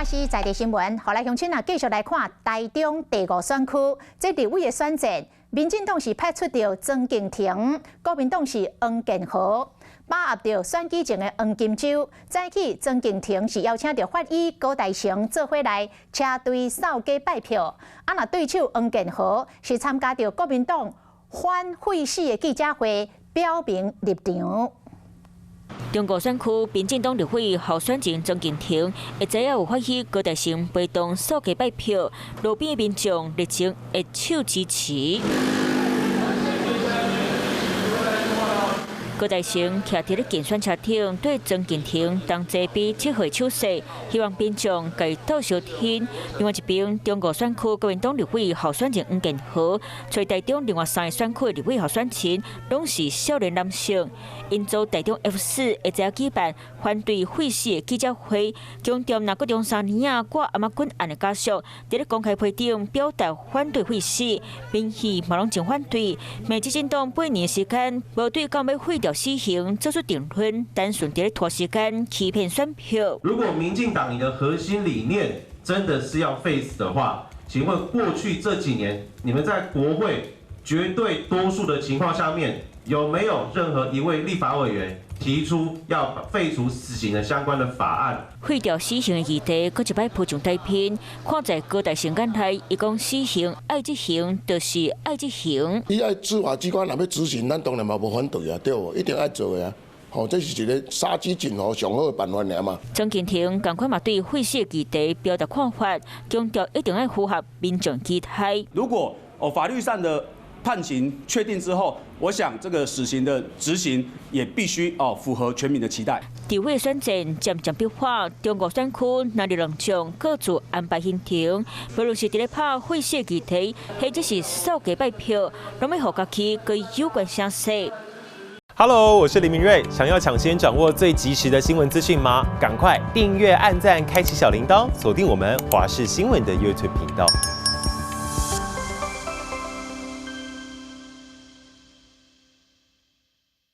是在地新闻，后来乡亲啊，继续来看台中第5选区，这立委的选战，民进党是派出着曾敬庭，国民党是黄建和，把握着选举前的黄金周。早起曾敬庭是邀请着法医高大成做伙来车队扫街拜票，那对手黄建和是参加着国民党反废死的记者会，表明立场。 中国选区民进党立委候选人曾敬庭，会知影有发起高大成陪同扫街拜票，路边的民众热情会手支持。高大成徛伫咧竞选车顶，对曾敬庭同齐比7岁手势，希望民众家己倒相挺。另外一边，中国选区国民党立委候选人黄建和，在台中另外3个选区的立委候选人，拢是少年男性。因遭台中 F4会知举办反对废死的记者会，强调若国中3年啊挂阿嬷滚案的家属，伫咧公开批顶表达反对废死，民意嘛拢真反对。民进党8年时间，无对到要废掉死刑做出定论，单纯伫咧拖时间欺骗选票。如果民进党你的核心理念真的是要废死的话，请问过去这几年你们在国会绝对多数的情况下面，有没有任何一位立法委员提出要废除死刑的相关的法案？废掉死刑的议题，搁一摆铺上台面。看在高大成眼内，伊讲死刑爱执行，就是爱执行。伊爱司法机关若要执行，咱当然嘛无反对啊，对无？一定爱做的啊。 哦，这是一个杀鸡儆猴上好的办法尔嘛。曾敬庭同款嘛对废死的议题表达看法，强调一定要符合民众期待。如果法律上的判刑确定之后，我想这个死刑的执行也必须符合全民的期待。地委选战渐渐变化，中国选区那里两将各自安排行程，无论是伫咧拍废死的议题，或者是扫街拜票，拢要互家己个有关声势。 Hello， 我是林明瑞。想要抢先掌握最及时的新闻资讯吗？赶快订阅、按赞、开启小铃铛，锁定我们华视新闻的 YouTube 频道。